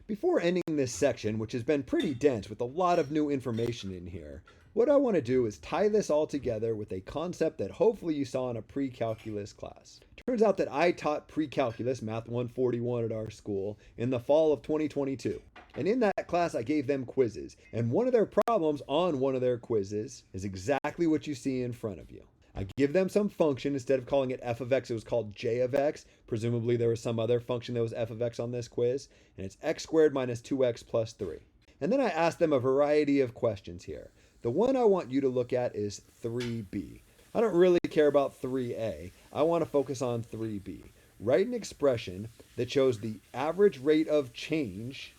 Before ending this section, which has been pretty dense with a lot of new information in here, what I want to do is tie this all together with a concept that hopefully you saw in a pre-calculus class. Turns out that I taught pre-calculus, Math 141 at our school, in the fall of 2022. And in that class, I gave them quizzes. And one of their problems on one of their quizzes is exactly what you see in front of you. I give them some function. Instead of calling it f of x, it was called j of x. Presumably there was some other function that was f of x on this quiz. And it's x squared minus 2x plus 3. And then I asked them a variety of questions here. The one I want you to look at is 3b. I don't really care about 3a. I want to focus on 3b. Write an expression that shows the average rate of change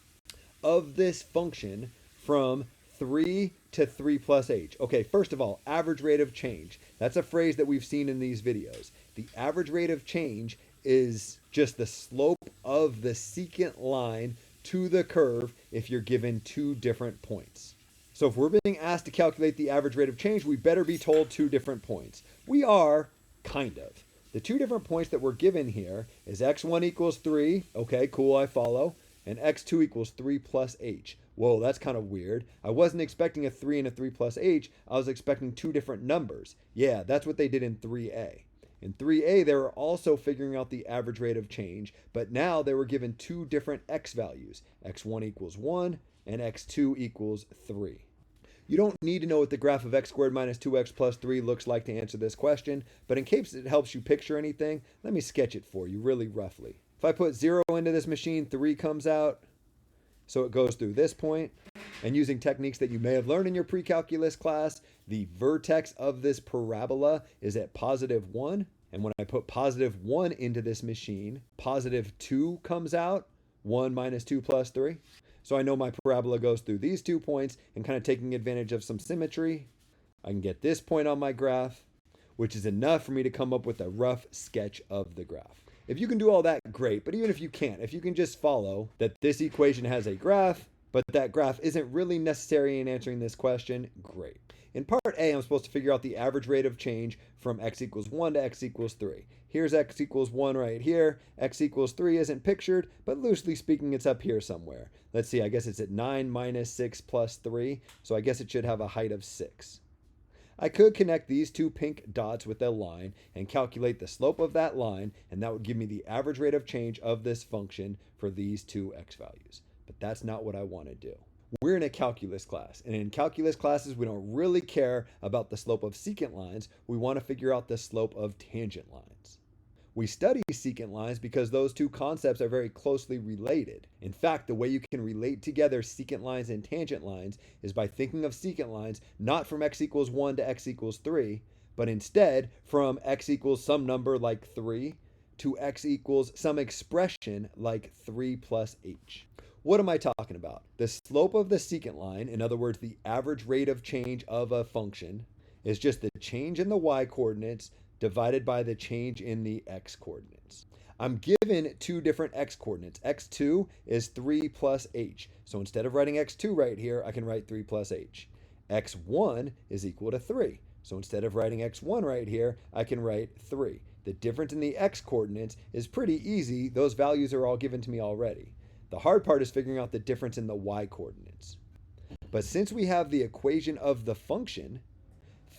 of this function from 3 to 3 plus h. Okay, first of all, average rate of change. That's a phrase that we've seen in these videos. The average rate of change is just the slope of the secant line to the curve if you're given two different points. So if we're being asked to calculate the average rate of change, we better be told two different points. We are, kind of. The two different points that we're given here is x1 equals 3. Okay, cool, I follow. And x2 equals 3 plus h. Whoa, that's kind of weird. I wasn't expecting a 3 and a 3 plus h. I was expecting two different numbers. Yeah, that's what they did in 3a. In 3a, they were also figuring out the average rate of change, but now they were given two different x values. x1 equals 1 and x2 equals 3. You don't need to know what the graph of x squared minus 2x plus 3 looks like to answer this question, but in case it helps you picture anything, let me sketch it for you really roughly. If I put 0 into this machine, 3 comes out. So it goes through this point. And using techniques that you may have learned in your pre-calculus class, the vertex of this parabola is at positive 1. And when I put positive 1 into this machine, positive 2 comes out. 1 minus 2 plus 3. So I know my parabola goes through these 2 points, and kind of taking advantage of some symmetry, I can get this point on my graph, which is enough for me to come up with a rough sketch of the graph. If you can do all that, great. But even if you can't, if you can just follow that this equation has a graph, but that graph isn't really necessary in answering this question, great. In part A, I'm supposed to figure out the average rate of change from x equals 1 to x equals 3. Here's x equals 1 right here. X equals 3 isn't pictured, but loosely speaking, it's up here somewhere. Let's see, I guess it's at 9 minus 6 plus 3, so I guess it should have a height of 6. I could connect these two pink dots with a line and calculate the slope of that line, and that would give me the average rate of change of this function for these two x values. But that's not what I want to do. We're in a calculus class, and in calculus classes, we don't really care about the slope of secant lines. We want to figure out the slope of tangent lines. We study secant lines because those two concepts are very closely related. In fact, the way you can relate together secant lines and tangent lines is by thinking of secant lines not from x equals 1 to x equals 3, but instead from x equals some number like 3 to x equals some expression like 3 plus h. What am I talking about? The slope of the secant line, in other words, the average rate of change of a function, is just the change in the y-coordinates divided by the change in the x-coordinates. I'm given two different x-coordinates. x2 is 3 plus h. So instead of writing x2 right here, I can write 3 plus h. x1 is equal to 3. So instead of writing x1 right here, I can write 3. The difference in the x-coordinates is pretty easy. Those values are all given to me already. The hard part is figuring out the difference in the y-coordinates. But since we have the equation of the function,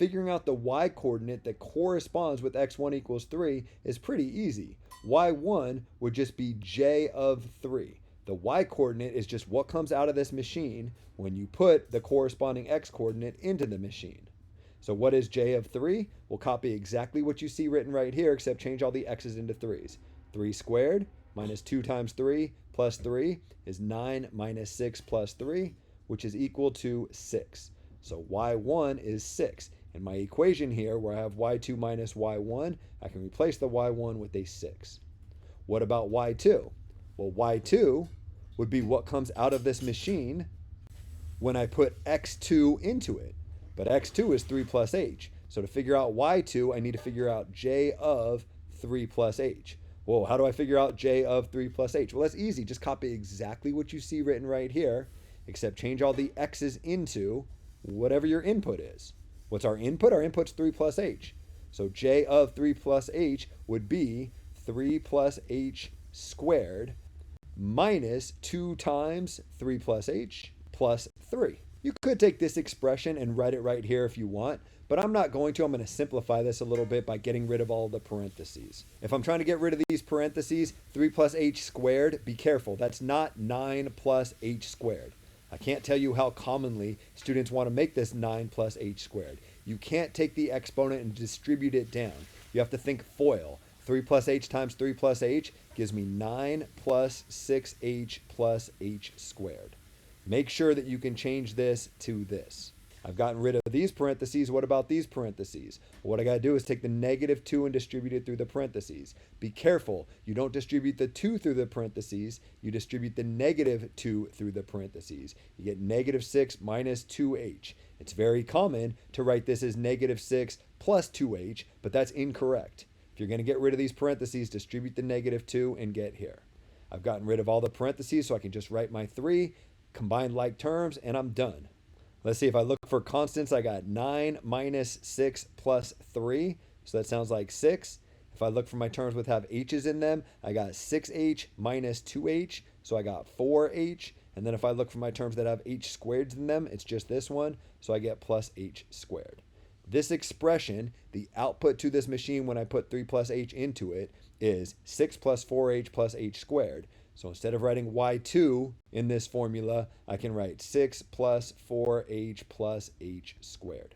figuring out the y-coordinate that corresponds with x1 equals 3 is pretty easy. y1 would just be j of 3. The y-coordinate is just what comes out of this machine when you put the corresponding x-coordinate into the machine. So what is j of 3? We'll copy exactly what you see written right here, except change all the x's into 3's. 3 squared minus 2 times 3 plus 3 is 9 minus 6 plus 3, which is equal to 6. So y1 is 6. In my equation here, where I have y2 minus y1, I can replace the y1 with a 6. What about y2? Well, y2 would be what comes out of this machine when I put x2 into it. But x2 is 3 plus h. So to figure out y2, I need to figure out j of 3 plus h. Well, how do I figure out j of 3 plus h? Well, that's easy. Just copy exactly what you see written right here, except change all the x's into whatever your input is. What's our input? Our input's 3 plus h. So j of 3 plus h would be 3 plus h squared minus 2 times 3 plus h plus 3. You could take this expression and write it right here if you want, but I'm not going to. I'm going to simplify this a little bit by getting rid of all the parentheses. If I'm trying to get rid of these parentheses, 3 plus h squared, be careful. That's not 9 plus h squared. I can't tell you how commonly students want to make this 9 plus h squared. You can't take the exponent and distribute it down. You have to think FOIL. 3 plus h times 3 plus h gives me 9 plus 6h plus h squared. Make sure that you can change this to this. I've gotten rid of these parentheses. What about these parentheses? Well, what I got to do is take the negative 2 and distribute it through the parentheses. Be careful. You don't distribute the 2 through the parentheses. You distribute the negative 2 through the parentheses. You get negative 6 minus 2h. It's very common to write this as negative 6 plus 2h, but that's incorrect. If you're going to get rid of these parentheses, distribute the negative 2 and get here. I've gotten rid of all the parentheses, so I can just write my 3, combine like terms, and I'm done. Let's see, if I look for constants, I got 9 minus 6 plus 3. So that sounds like 6. If I look for my terms with have h's in them, I got 6h minus 2h. So I got 4h. And then if I look for my terms that have h squareds in them, it's just this one. So I get plus h squared. This expression, the output to this machine when I put 3 plus h into it, is 6 plus 4h plus h squared. So instead of writing y2 in this formula, I can write 6 plus 4h plus h squared.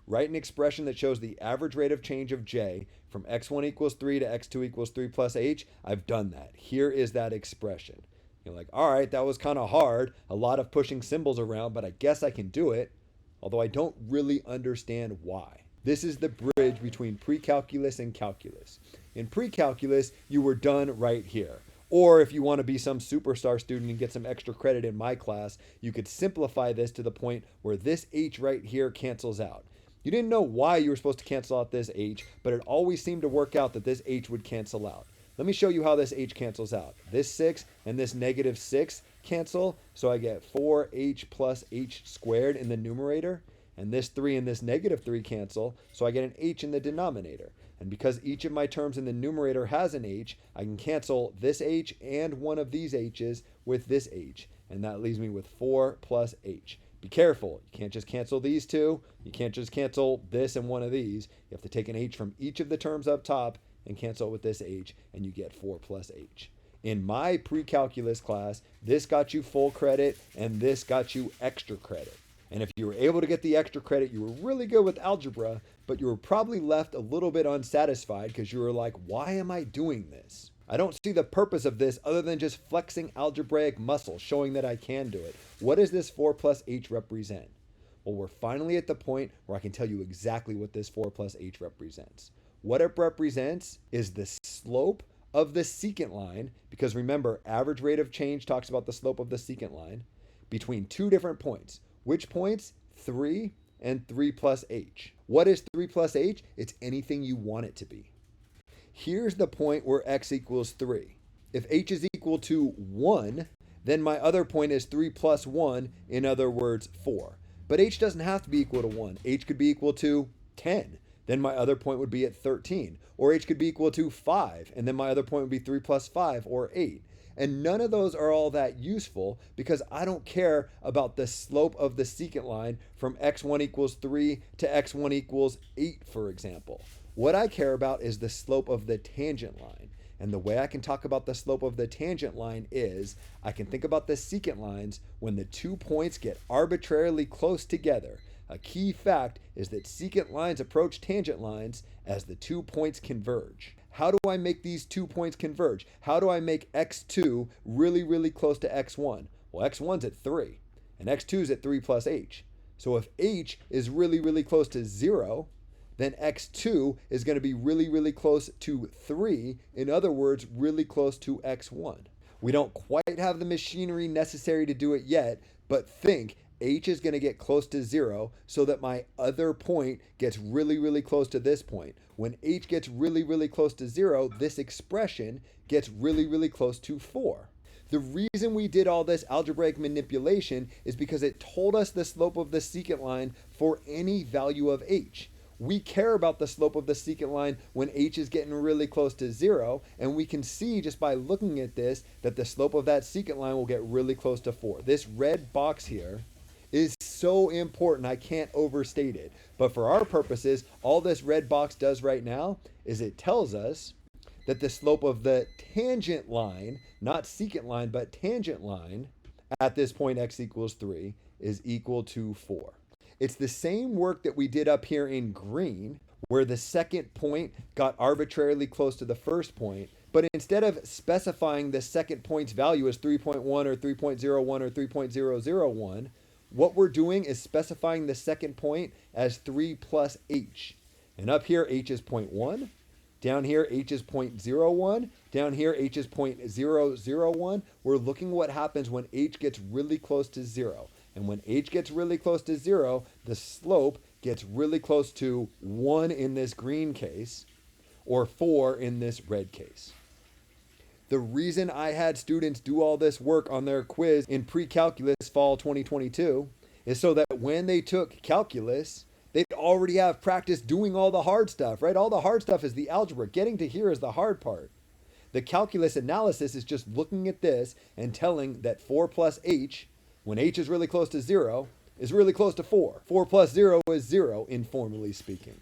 Write an expression that shows the average rate of change of j from x1 equals 3 to x2 equals 3 plus h. I've done that. Here is that expression. You're like, all right, that was kind of hard. A lot of pushing symbols around, but I guess I can do it. Although I don't really understand why. This is the bridge between pre-calculus and calculus. In pre-calculus, you were done right here. Or if you want to be some superstar student and get some extra credit in my class, you could simplify this to the point where this h right here cancels out. You didn't know why you were supposed to cancel out this h, but it always seemed to work out that this h would cancel out. Let me show you how this h cancels out. This 6 and this negative 6 cancel, so I get 4h plus h squared in the numerator. And this 3 and this negative 3 cancel, so I get an h in the denominator. And because each of my terms in the numerator has an h, I can cancel this h and one of these h's with this h. And that leaves me with 4 plus h. Be careful. You can't just cancel these two. You can't just cancel this and one of these. You have to take an h from each of the terms up top and cancel it with this h, and you get 4 plus h. In my pre-calculus class, this got you full credit, and this got you extra credit. And if you were able to get the extra credit, you were really good with algebra, but you were probably left a little bit unsatisfied because you were like, why am I doing this? I don't see the purpose of this other than just flexing algebraic muscle, showing that I can do it. What does this 4 plus h represent? Well, we're finally at the point where I can tell you exactly what this 4 plus h represents. What it represents is the slope of the secant line, because remember, average rate of change talks about the slope of the secant line, between two different points. Which points? 3 and 3 plus h. What is 3 plus h? It's anything you want it to be. Here's the point where x equals 3. If h is equal to 1, then my other point is 3 plus 1, in other words, 4. But h doesn't have to be equal to 1. H could be equal to 10. Then my other point would be at 13. Or h could be equal to 5. And then my other point would be 3 plus 5, or 8. And none of those are all that useful because I don't care about the slope of the secant line from x1 equals 3 to x1 equals 8, for example. What I care about is the slope of the tangent line. And the way I can talk about the slope of the tangent line is I can think about the secant lines when the 2 points get arbitrarily close together. A key fact is that secant lines approach tangent lines as the 2 points converge. How do I make these 2 points converge? How do I make x2 really, really close to x1? Well, x1's at 3, and x2's at 3 plus h. So if h is really, really close to 0, then x2 is going to be really, really close to 3. In other words, really close to x1. We don't quite have the machinery necessary to do it yet, but think h is going to get close to 0 so that my other point gets really, really close to this point. When h gets really, really close to 0, this expression gets really, really close to 4. The reason we did all this algebraic manipulation is because it told us the slope of the secant line for any value of h. We care about the slope of the secant line when h is getting really close to 0, and we can see just by looking at this that the slope of that secant line will get really close to 4. This red box here is so important, I can't overstate it. But for our purposes, all this red box does right now is it tells us that the slope of the tangent line, not secant line, but tangent line, at this point x equals 3 is equal to 4. It's the same work that we did up here in green, where the second point got arbitrarily close to the first point, but instead of specifying the second point's value as 3.1 or 3.01 or 3.001, what we're doing is specifying the second point as 3 plus h. And up here, h is 0.1. Down here, h is 0.01. Down here, h is 0.001. We're looking what happens when h gets really close to 0. And when h gets really close to 0, the slope gets really close to 1 in this green case, or 4 in this red case. The reason I had students do all this work on their quiz in pre-calculus fall 2022 is so that when they took calculus, they'd already have practice doing all the hard stuff, right? All the hard stuff is the algebra. Getting to here is the hard part. The calculus analysis is just looking at this and telling that 4 plus h, when h is really close to 0, is really close to 4. 4 plus 0 is 0, informally speaking.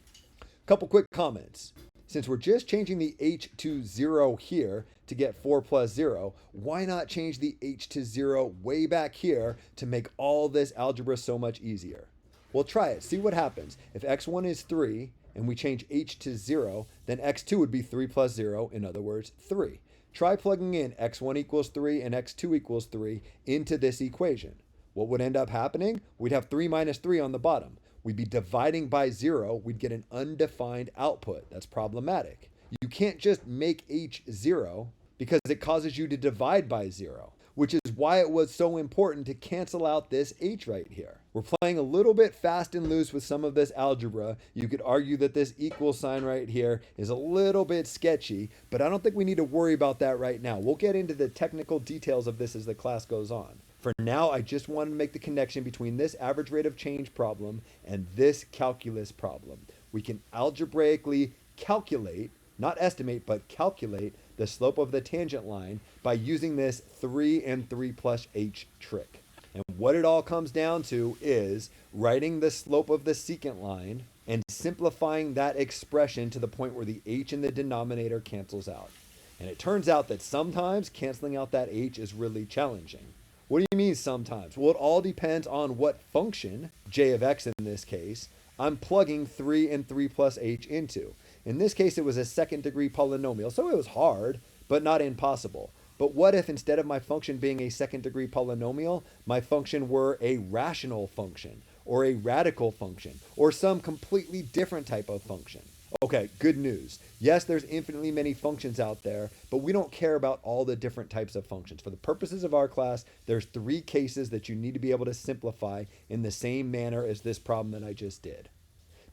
Couple quick comments. Since we're just changing the h to 0 here to get 4 plus 0, why not change the h to 0 way back here to make all this algebra so much easier? Well, try it. See what happens. If x1 is 3 and we change h to 0, then x2 would be 3 plus 0, in other words, 3. Try plugging in x1 equals 3 and x2 equals 3 into this equation. What would end up happening? We'd have 3 minus 3 on the bottom. We'd be dividing by 0. We'd get an undefined output. That's problematic. You can't just make h 0 because it causes you to divide by 0, which is why it was so important to cancel out this h right here. We're playing a little bit fast and loose with some of this algebra. You could argue that this equal sign right here is a little bit sketchy, but I don't think we need to worry about that right now. We'll get into the technical details of this as the class goes on. For now, I just wanted to make the connection between this average rate of change problem and this calculus problem. We can algebraically calculate, not estimate, but calculate the slope of the tangent line by using this 3 and 3 plus h trick. And what it all comes down to is writing the slope of the secant line and simplifying that expression to the point where the h in the denominator cancels out. And it turns out that sometimes canceling out that h is really challenging. What do you mean sometimes? Well, it all depends on what function, j of x in this case, I'm plugging 3 and 3 plus h into. In this case, it was a second degree polynomial, so it was hard, but not impossible. But what if instead of my function being a second degree polynomial, my function were a rational function, or a radical function, or some completely different type of function? Okay, good news. Yes, there's infinitely many functions out there, but we don't care about all the different types of functions. For the purposes of our class, there's 3 cases that you need to be able to simplify in the same manner as this problem that I just did.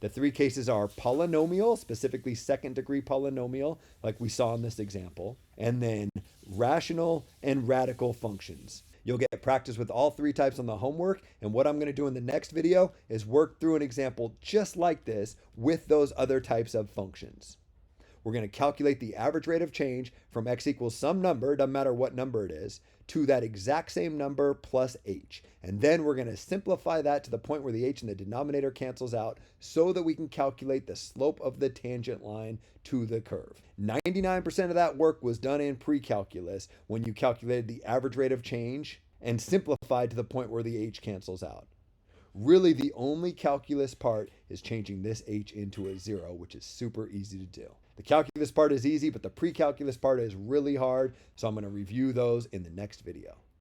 The 3 cases are polynomial, specifically second degree polynomial, like we saw in this example, and then rational and radical functions. You'll get practice with all 3 types on the homework, and what I'm going to do in the next video is work through an example just like this with those other types of functions. We're going to calculate the average rate of change from x equals some number, doesn't matter what number it is, to that exact same number plus h. And then we're going to simplify that to the point where the h in the denominator cancels out so that we can calculate the slope of the tangent line to the curve. 99% of that work was done in pre-calculus when you calculated the average rate of change and simplified to the point where the h cancels out. Really, the only calculus part is changing this h into a 0, which is super easy to do. The calculus part is easy, but the pre-calculus part is really hard, so I'm going to review those in the next video.